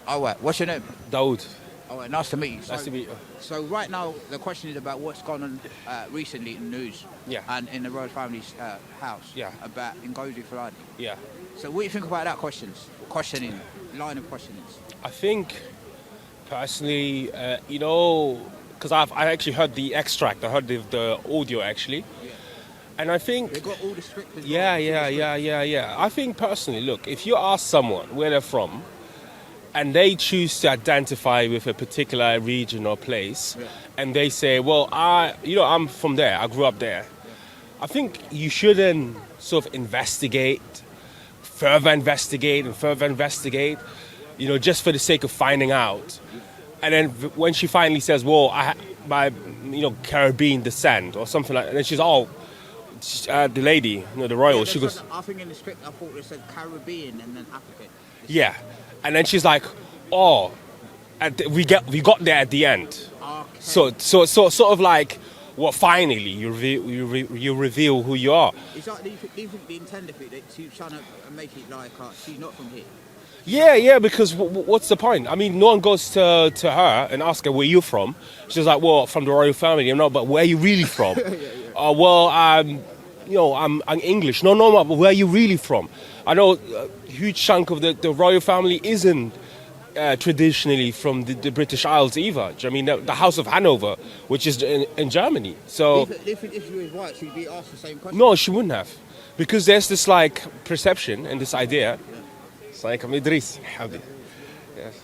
All right. What's your name? Dawood. All right. Nice to meet you. Nice to meet you. So right now the question is about what's gone on recently in the news. Yeah. And in the royal family's house. Yeah. About Ngozi Fulani. Yeah. So what do you think about that questioning, line of questionings? I think, personally, because I actually heard the extract. I heard the audio, actually. Yeah. And I think... They got all the script as well. Yeah. I think, personally, look, if you ask someone where they're from, and they choose to identify with a particular region or place, Yeah. and they say, well, I'm from there, I grew up there. I think you shouldn't sort of further investigate, just for the sake of finding out. And then when she finally says, well, my Caribbean descent or something like that, and then she's, the lady, the royal, she goes... I think in the script I thought it said Caribbean and then African. Yeah. And then she's like, we got there at the end. Okay. So sort of like, well, finally you reveal who you are. Is that, do you think the intent of it, that she's trying to make it like she's not from here? Yeah, because what's the point? I mean, no one goes to her and asks her, where you from? She's like, well, from the royal family. No, but where are you really from? I'm English. No, but where are you really from? I know a huge chunk of the royal family isn't traditionally from the British Isles either. Do you know what I mean? The House of Hanover, which is in Germany. So if she was white, she'd be asked the same question. no, she wouldn't have, because there's this like perception and this idea. It's like Idris, yes,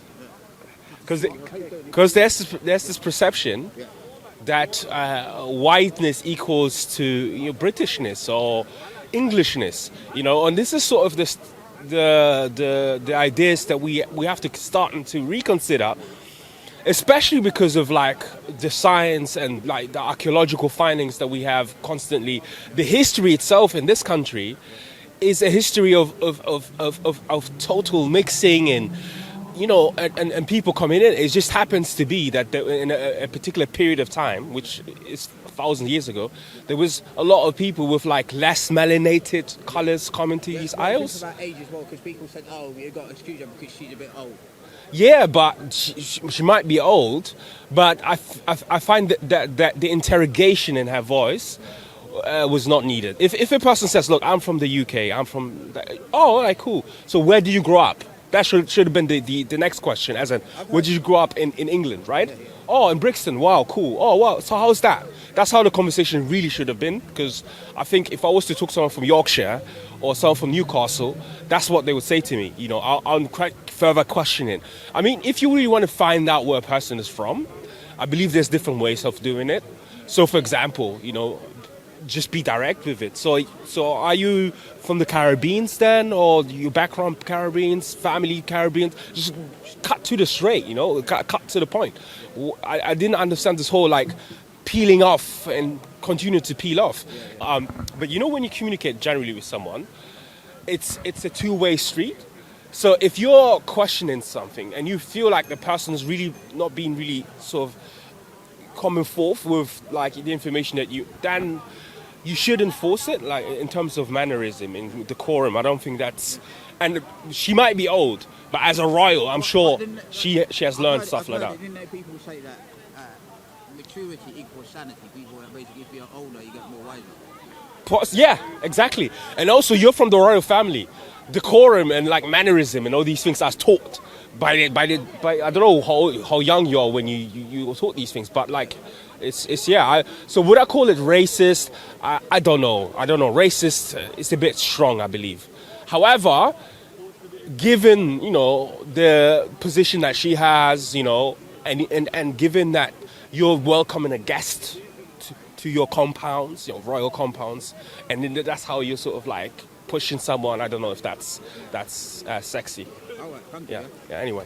because there's this perception that whiteness equals to Britishness or Englishness, and this is sort of the ideas that we have to start to reconsider, especially because of like the science and like the archaeological findings that we have constantly. The history itself in this country is a history of total mixing and and people coming in. It just happens to be that in a particular period of time, which is 1,000 years ago, there was a lot of people with like less melanated colours coming to these isles. It's about age as well, because people said, you've got to excuse her because she's a bit old. Yeah, but she might be old, but I find that the interrogation in her voice was not needed. If a person says, look, I'm from the UK, I'm from... all right, cool. So where do you grow up? That should have been the next question, as in, where did you grow up in England, right? Yeah. Oh, in Brixton, wow, cool. Oh, wow, so how's that? That's how the conversation really should have been, because I think if I was to talk to someone from Yorkshire or someone from Newcastle, that's what they would say to me. I'll further question it. I mean, if you really want to find out where a person is from, I believe there's different ways of doing it. So, for example, just be direct with it. So are you from the Caribbean then, or your background Caribbeans, family Caribbeans? Just cut to the straight, cut to the point. I didn't understand this whole like peeling off and continue to peel off. But when you communicate generally with someone, it's a two-way street. So if you're questioning something and you feel like the person is really not being really sort of coming forth with like the information that then you should enforce it, like in terms of mannerism and decorum. I don't think that's... And she might be old, but as a royal, I'm sure she has learned stuff like that. Didn't know people say that maturity equals sanity? People basically, if you're older, you get more wiser. Yeah, exactly. And also, you're from the royal family. Decorum and like mannerism and all these things are taught by I don't know how young you are when you were taught these things, but like... So would I call it racist? I don't know. Racist is a bit strong, I believe. However, given the position that she has, and given that you're welcoming a guest to your compounds, your royal compounds, and then that's how you're sort of like pushing someone. I don't know if that's sexy. All right, thank you. Yeah. Anyway.